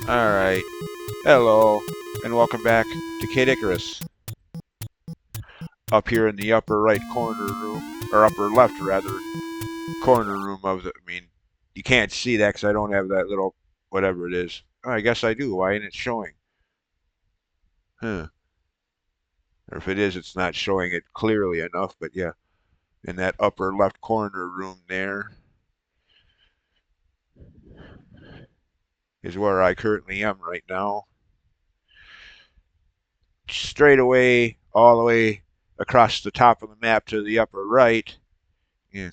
Alright, hello, and welcome back to Kid Icarus. Up here in the upper right corner room, or upper left rather, corner room of the, you can't see that because I don't have that little, whatever it is. Oh, I guess I do, why isn't it showing? Huh. Or if it is, it's not showing it clearly enough, but yeah, in that upper left corner room there is where I currently am right now. Straight away, all the way across the top of the map to the upper right, yeah,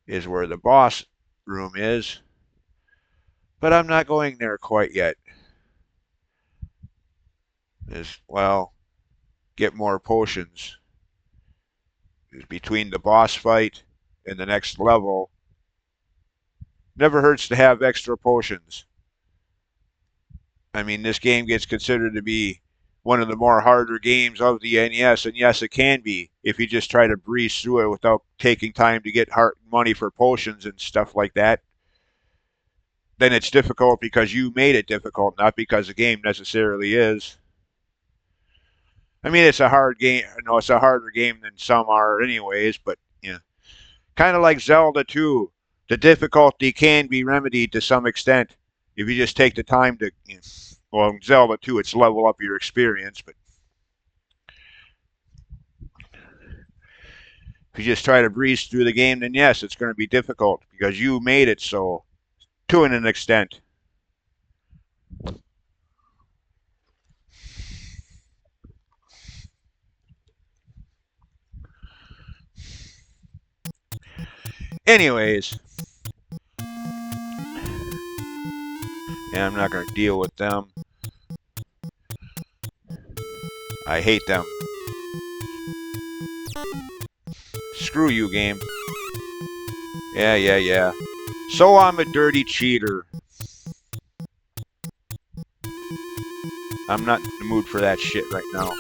is where the boss room is. But I'm not going there quite yet. Is well, get more potions. Is between the boss fight and the next level. Never hurts to have extra potions. I mean, this game gets considered to be one of the more harder games of the NES, and yes, it can be if you just try to breeze through it without taking time to get hard money for potions and stuff like that. Then it's difficult because you made it difficult, not because the game necessarily is. I mean, it's a hard game. No, it's a harder game than some are, anyways. But yeah, kind of like Zelda 2, the difficulty can be remedied to some extent if you just take the time to. Well, in Zelda 2, it's level up your experience, but if you just try to breeze through the game, then yes, it's going to be difficult because you made it so to an extent. Anyways, and I'm not going to deal with them. I hate them. Screw you, game. Yeah. So I'm a dirty cheater. I'm not in the mood for that shit right now.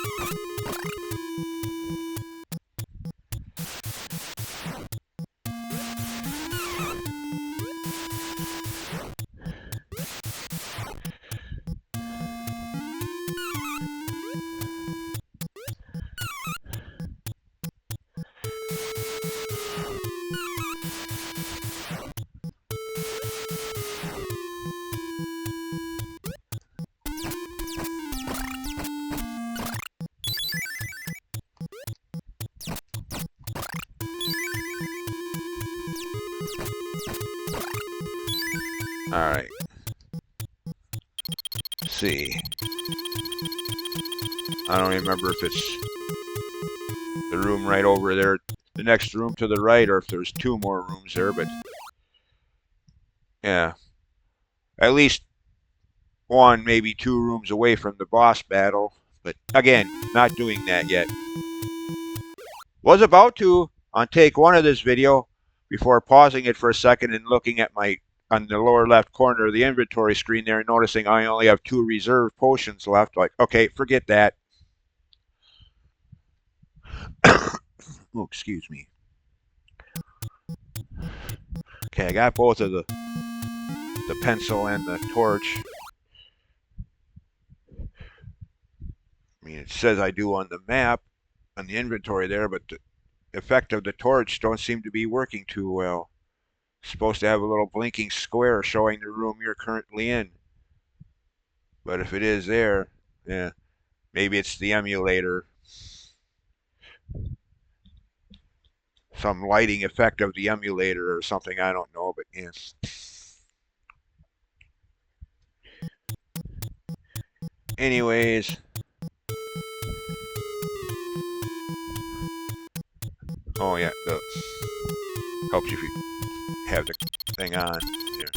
Alright. See. I don't remember if it's the room right over there, the next room to the right, or if there's two more rooms there, but yeah. At least one, maybe two rooms away from the boss battle. But again, not doing that yet. Was about to on take one of this video before pausing it for a second and looking at my on the lower left corner of the inventory screen there, noticing I only have 2 reserve potions left. Like, okay, forget that. Oh, excuse me. Okay, I got both of the pencil and the torch. I mean, it says I do on the map, on the inventory there, but the effect of the torch don't seem to be working too well. It's supposed to have a little blinking square showing the room you're currently in. But if it is there, yeah, maybe it's the emulator. Some lighting effect of the emulator or something, I don't know, but yeah. Anyways, oh yeah, the helps if you have the thing on. Yeah.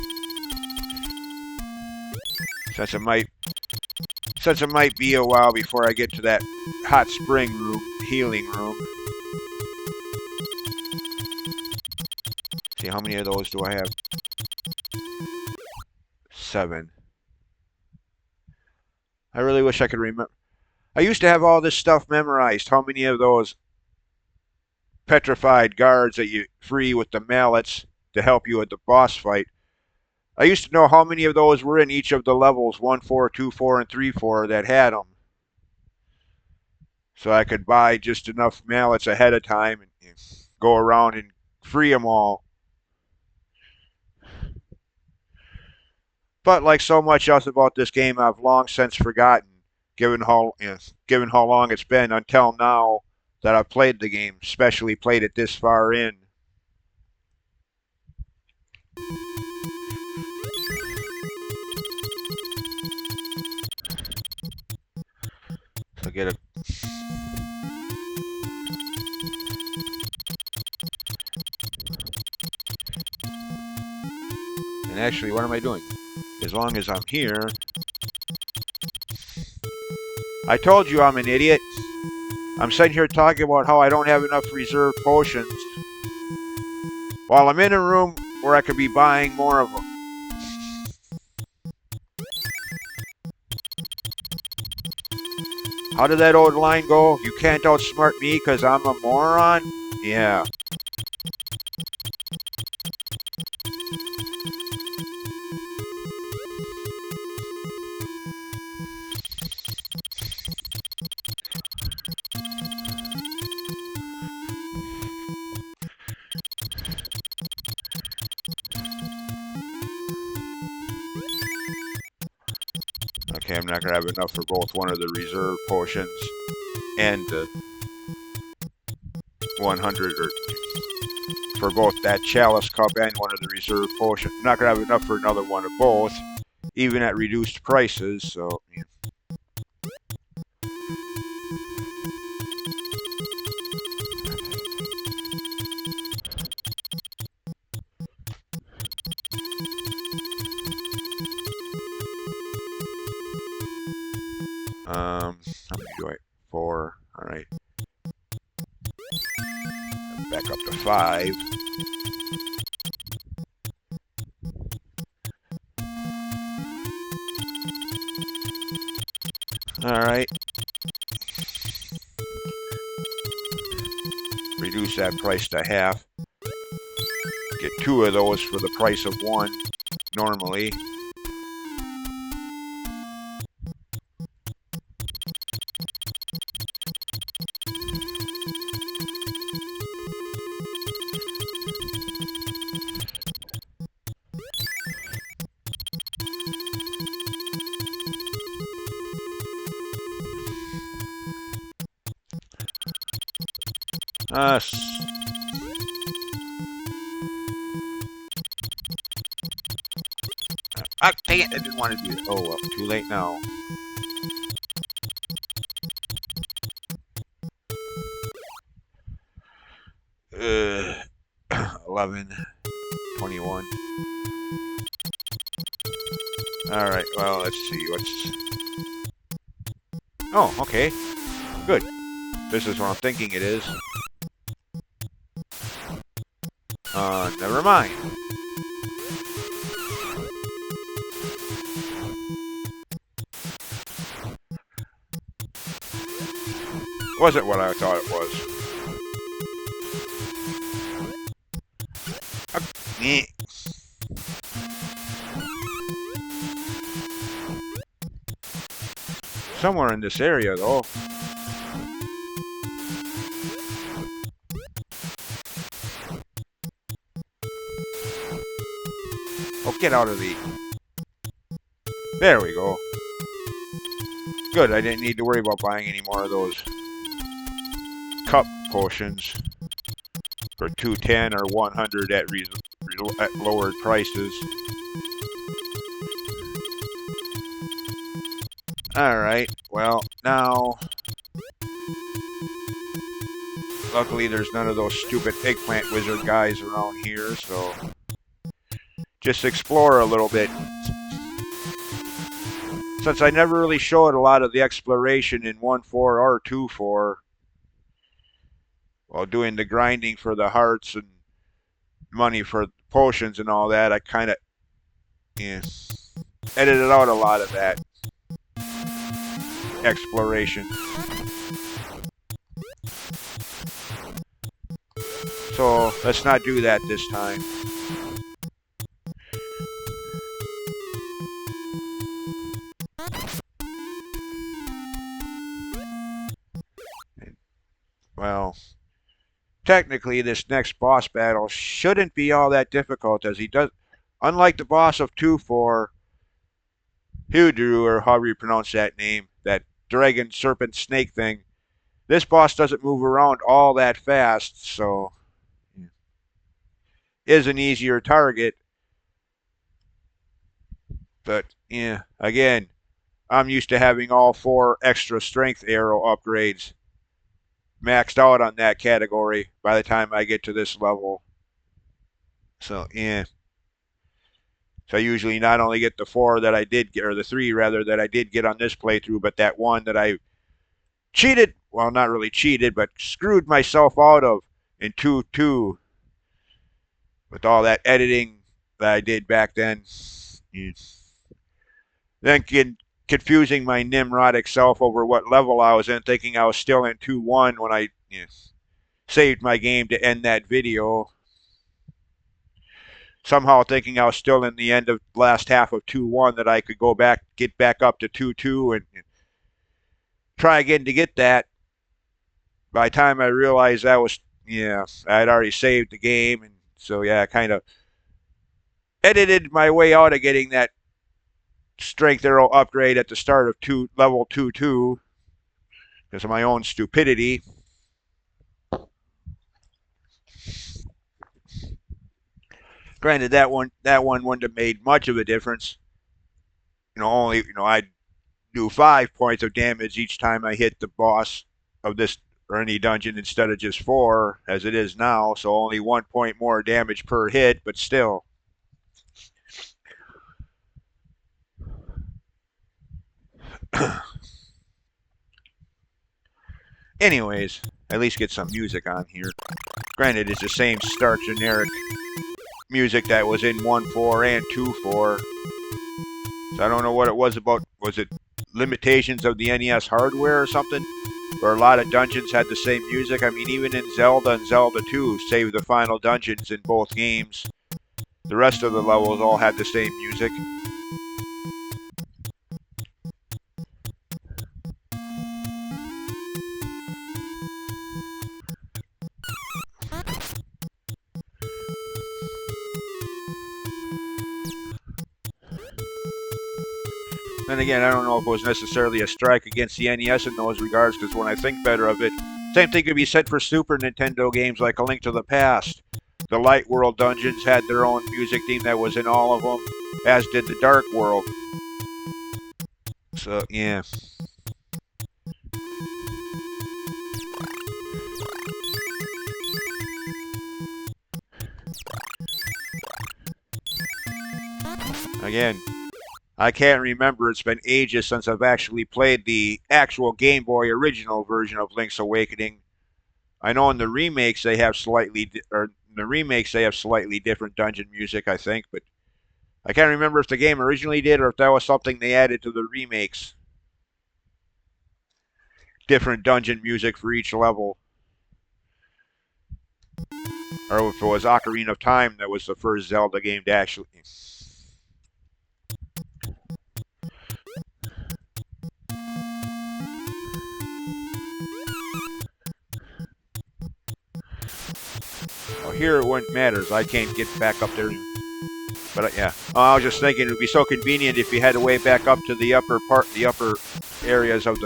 Since it might be a while before I get to that hot spring room, healing room. See, how many of those do I have? 7. I really wish I could remember. I used to have all this stuff memorized. How many of those petrified guards that you free with the mallets to help you at the boss fight? I used to know how many of those were in each of the levels 1, 4, 2, 4, and 3, 4 that had them. So I could buy just enough mallets ahead of time and go around and free them all. But like so much else about this game, I've long since forgotten, given how long it's been until now that I've played the game, especially played it this far in. So get a and actually, what am I doing? As long as I'm here, I told you I'm an idiot. I'm sitting here talking about how I don't have enough reserve potions while I'm in a room where I could be buying more of them. How did that old line go? You can't outsmart me because I'm a moron? Yeah. Okay, I'm not going to have enough for both one of the reserve potions and the 100, or for both that chalice cup and one of the reserve potions. I'm not going to have enough for another one of both, even at reduced prices, so... Yeah. How many do I... 4. Alright. Back up to 5. Alright. Reduce that price to half. Get 2 of those for the price of 1, normally. Ah, dang it, I didn't want to do it. Oh, well, too late now. Uh, 11, 21. Alright, well, let's see what's... Oh, okay. Good. This is what I'm thinking it is. Never mind. Wasn't what I thought it was. Somewhere in this area, though. Oh, get out of the... There we go. Good, I didn't need to worry about buying any more of those cup potions for 210 or 100 at lowered prices. Alright, well, now... Luckily, there's none of those stupid eggplant wizard guys around here, so... Just explore a little bit. Since I never really showed a lot of the exploration in 1.4 or 2.4, while doing the grinding for the hearts and money for potions and all that, I kind of edited out a lot of that exploration. So let's not do that this time. well, technically this next boss battle shouldn't be all that difficult as he does. Unlike the boss of 2-4, Hudru, or however you pronounce that name, that dragon serpent snake thing, this boss doesn't move around all that fast, so is an easier target. But yeah, again, I'm used to having all 4 extra strength arrow upgrades maxed out on that category by the time I get to this level. So yeah. So I usually not only get the 4 that I did get, or the 3 rather, that I did get on this playthrough, but that one that I cheated, well, not really cheated, but screwed myself out of in 2-2 with all that editing that I did back then. Then confusing my Nimrodic self over what level I was in, thinking I was still in 2-1 when I saved my game to end that video. Somehow thinking I was still in the end of last half of 2-1, that I could go back, get back up to 2-2 and try again to get that. By the time I realized that was, I'd already saved the game. And so, I kind of edited my way out of getting that strength arrow upgrade at the start of level 2-2 because of my own stupidity. Granted, that one wouldn't have made much of a difference. Only I'd do 5 points of damage each time I hit the boss of this or any dungeon instead of just 4 as it is now. So only 1 point more damage per hit, but still. Anyways, at least get some music on here. Granted, it's the same stark generic music that was in 1-4 and 2-4. So I don't know what it was about. Was it limitations of the NES hardware or something? Where a lot of dungeons had the same music. I mean, even in Zelda and Zelda 2, save the final dungeons in both games, the rest of the levels all had the same music. Then again, I don't know if it was necessarily a strike against the NES in those regards, because when I think better of it, same thing could be said for Super Nintendo games like A Link to the Past. The Light World dungeons had their own music theme that was in all of them, as did the Dark World. So, yeah. Again, I can't remember. It's been ages since I've actually played the actual Game Boy original version of Link's Awakening. I know in the remakes they have slightly different dungeon music, I think, but I can't remember if the game originally did or if that was something they added to the remakes. Different dungeon music for each level. Or if it was Ocarina of Time that was the first Zelda game to actually... Well, here it wouldn't matter. I can't get back up there. But yeah, I was just thinking it would be so convenient if you had to way back up to the upper areas of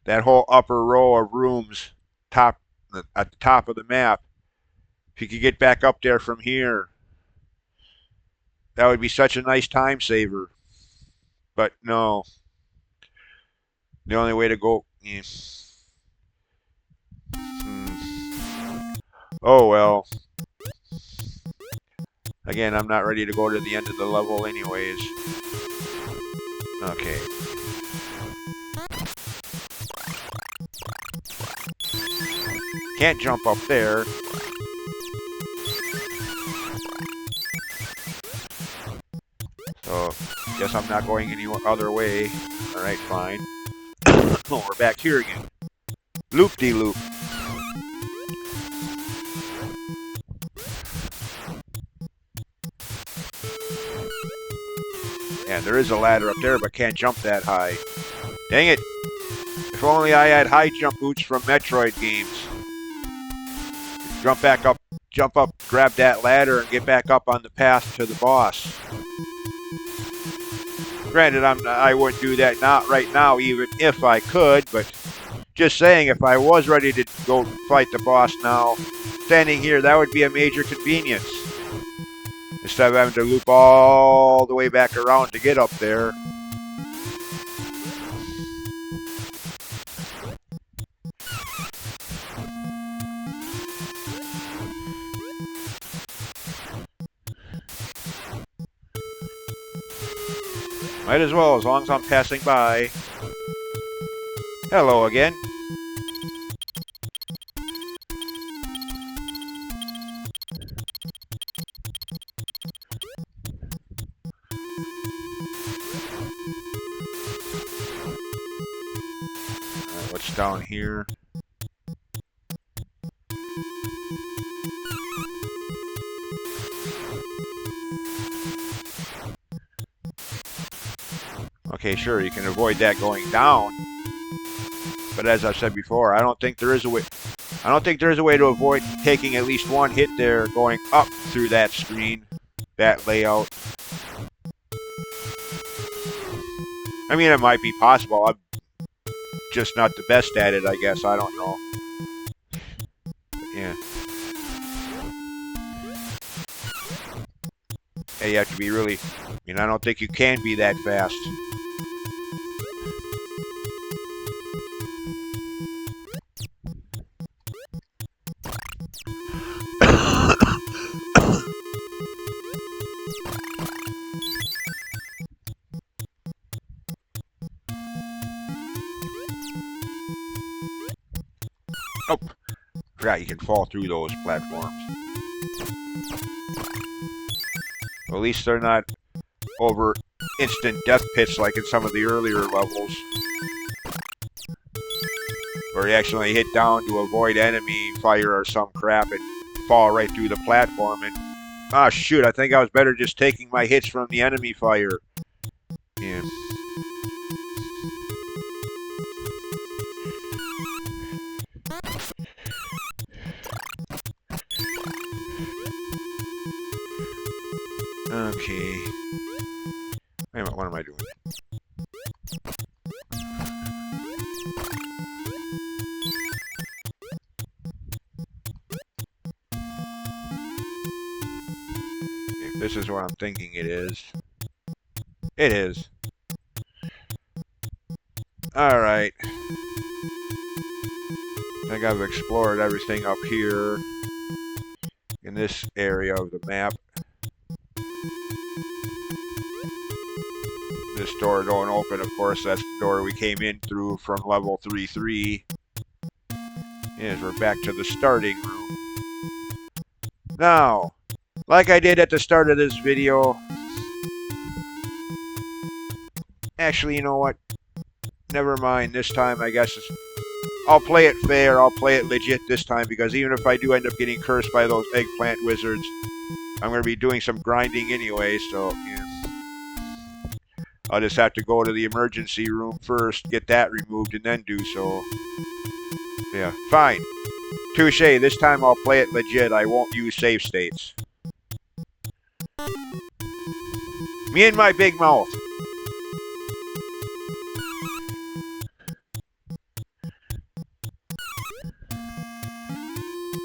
that whole upper row of rooms, at the top of the map. If you could get back up there from here, that would be such a nice time saver. But no, the only way to go. Oh well. Again, I'm not ready to go to the end of the level anyways. Okay. Can't jump up there. So, guess I'm not going any other way. Alright, fine. Oh, we're back here again. Loop-de-loop. Yeah, there is a ladder up there, but can't jump that high. Dang it. If only I had high jump boots from Metroid games. Jump up, grab that ladder, and get back up on the path to the boss. Granted, I wouldn't do that not right now, even if I could, but just saying, if I was ready to go fight the boss now, standing here, that would be a major convenience. Instead of having to loop all the way back around to get up there. Might as well, as long as I'm passing by. Hello again. What's down here? Okay, sure, you can avoid that going down. But as I've said before, I don't think there is a way. I don't think there is a way to avoid taking at least one hit there, going up through that screen, that layout. I mean, it might be possible. I'm just not the best at it, I guess. I don't know. But yeah. Yeah, you have to be really. I mean, I don't think you can be that fast. Oh, forgot you can fall through those platforms. Well, at least they're not over instant death pits like in some of the earlier levels, where you actually hit down to avoid enemy fire or some crap and fall right through the platform. And ah, shoot! I think I was better just taking my hits from the enemy fire. Yeah. Okay. Wait a minute, what am I doing? If this is what I'm thinking it is. It is. Alright. I think I've explored everything up here in this area of the map. This door don't open, of course. That's the door we came in through from level 3-3. Yes, we're back to the starting room. Now, like I did at the start of this video... Actually, you know what? Never mind. This time, I guess I'll play it fair. I'll play it legit this time, because even if I do end up getting cursed by those eggplant wizards, I'm going to be doing some grinding anyway, so... yeah. I'll just have to go to the emergency room first, get that removed, and then do so. Yeah, fine. Touche, this time I'll play it legit. I won't use save states. Me and my big mouth.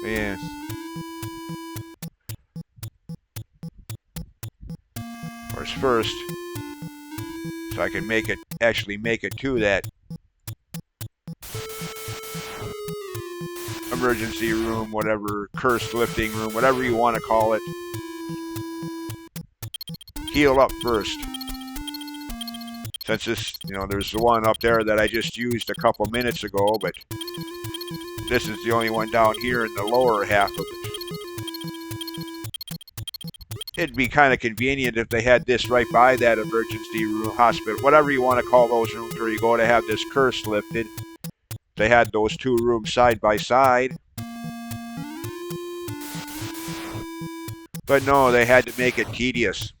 Yeah. Of course, first... so I can make it, actually make it to that emergency room, whatever, curse lifting room, whatever you want to call it. Heal up first. Since this, you know, there's the one up there that I just used a couple minutes ago, but this is the only one down here in the lower half of it. It'd be kind of convenient if they had this right by that emergency room, hospital, whatever you want to call those rooms where you go to have this curse lifted. They had those two rooms side by side. But no, they had to make it tedious.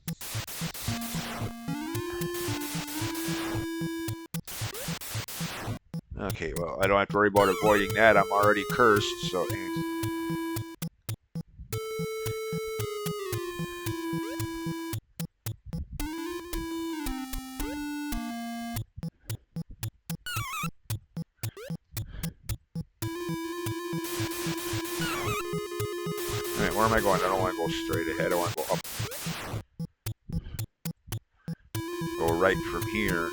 Okay, well, I don't have to worry about avoiding that. I'm already cursed, so... Alright, where am I going? I don't want to go straight ahead. I want to go up. Go right from here.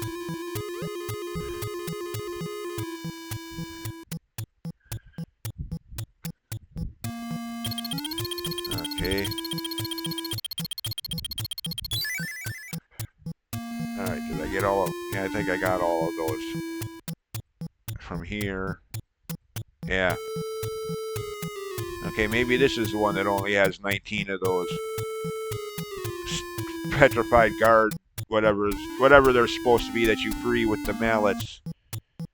Okay. Alright, did I get all of... Yeah, I think I got all of those. From here. Yeah. Okay, maybe this is the one that only has 19 of those petrified guard, whatever they're supposed to be that you free with the mallets.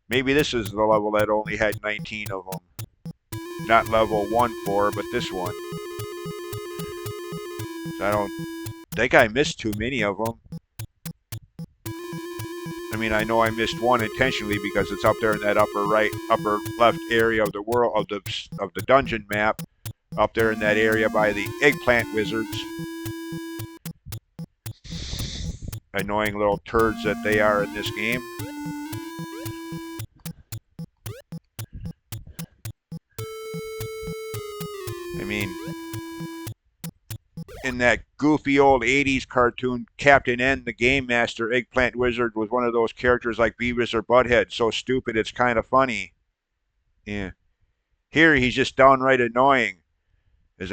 Maybe this is the level that only had 19 of them. Not level 1-4, but this one. I don't think I missed too many of them. I mean, I know I missed one intentionally because it's up there in that upper right, upper left area of the world of the dungeon map, up there in that area by the eggplant wizards. Annoying little turds that they are in this game. I mean, in that goofy old 80s cartoon, Captain N, the Game Master, Eggplant Wizard, was one of those characters like Beavis or Butthead. So stupid, it's kind of funny. Yeah. Here, he's just downright annoying. As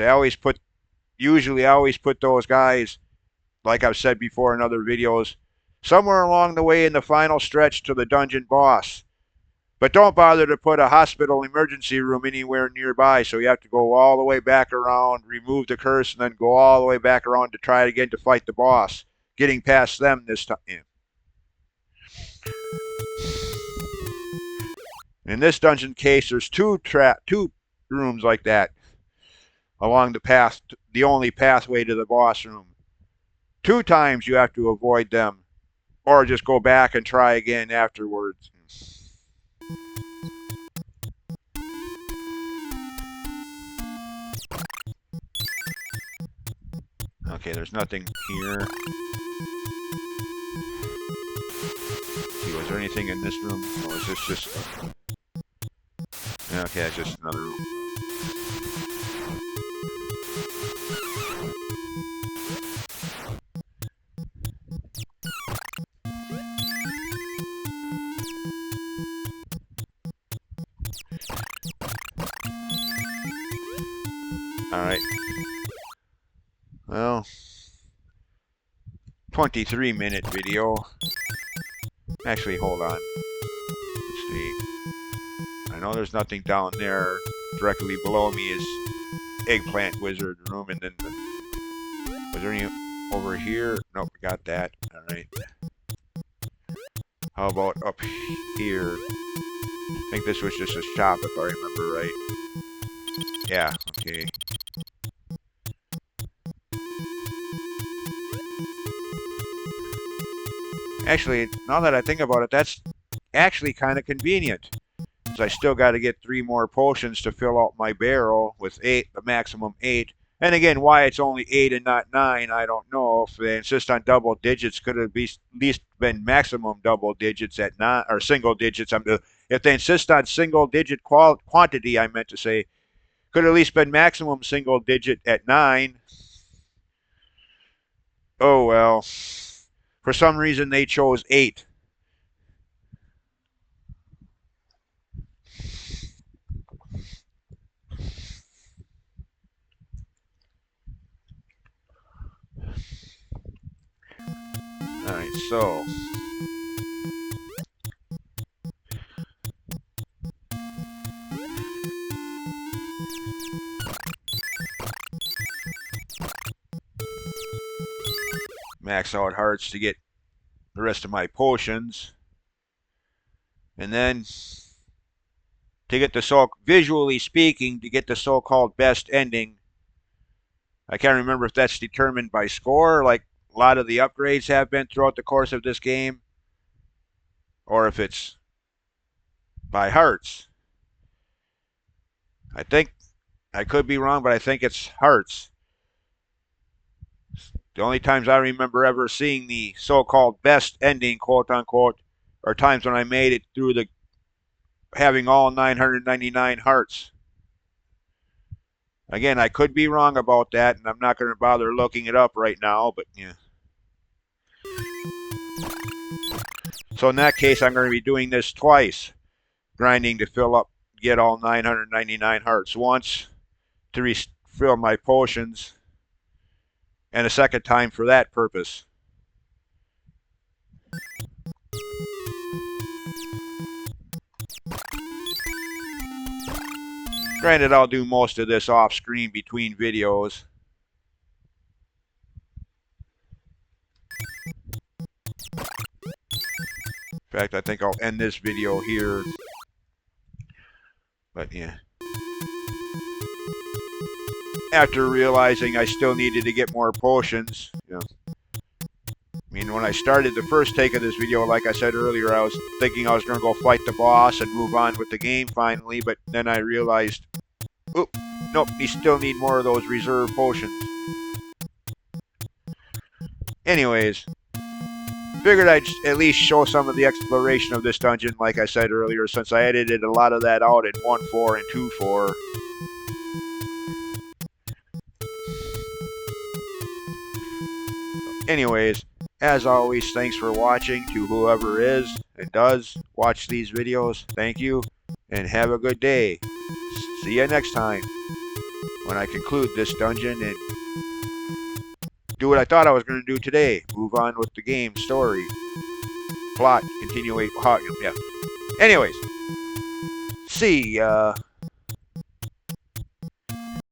usually I always put those guys, like I've said before in other videos, somewhere along the way in the final stretch to the dungeon boss. But don't bother to put a hospital emergency room anywhere nearby, so you have to go all the way back around, remove the curse, and then go all the way back around to try it again to fight the boss. Getting past them this time. In this dungeon case, there's two rooms like that along the path, the only pathway to the boss room. 2 times you have to avoid them, or just go back and try again afterwards. Okay, there's nothing here. See, was there anything in this room? Or is this just... Okay, it's just another room. Alright. Well, 23-minute video. Actually, hold on. Let's see. I know there's nothing down there. Directly below me is Eggplant Wizard Room, and then was there any over here? Nope, got that. Alright. How about up here? I think this was just a shop if I remember right. Yeah, okay. Actually, now that I think about it, that's actually kind of convenient. Because I still got to get 3 more potions to fill out my barrel with 8, the maximum 8. And again, why it's only 8 and not 9, I don't know. If they insist on double digits, could it be at least been maximum double digits at 9, or single digits? If they insist on single digit quantity, I meant to say, could at least been maximum single digit at 9. Oh well. For some reason, they chose 8. Alright, so... max out hearts to get the rest of my potions. And then, to get the visually speaking, to get the so-called best ending. I can't remember if that's determined by score, like a lot of the upgrades have been throughout the course of this game, or if it's by hearts. I think I could be wrong, but I think it's hearts. The only times I remember ever seeing the so-called best ending, quote unquote, are times when I made it through the having all 999 hearts. Again, I could be wrong about that, and I'm not going to bother looking it up right now, but yeah. So in that case, I'm going to be doing this twice, grinding to fill up, get all 999 hearts. Once to refill my potions, and a second time for that purpose. Granted, I'll do most of this off screen between videos. In fact, I think I'll end this video here. But yeah. After realizing I still needed to get more potions, you know. I mean, when I started the first take of this video, like I said earlier, I was thinking I was going to go fight the boss and move on with the game finally, but then I realized, oop, nope, you still need more of those reserve potions. Anyways, figured I'd at least show some of the exploration of this dungeon, like I said earlier, since I edited a lot of that out in 1.4 and 2.4. Anyways, as always, thanks for watching to whoever is and does watch these videos. Thank you, and have a good day. See you next time when I conclude this dungeon and do what I thought I was going to do today. Move on with the game story. Plot, continue. Yeah. Anyways, see ya.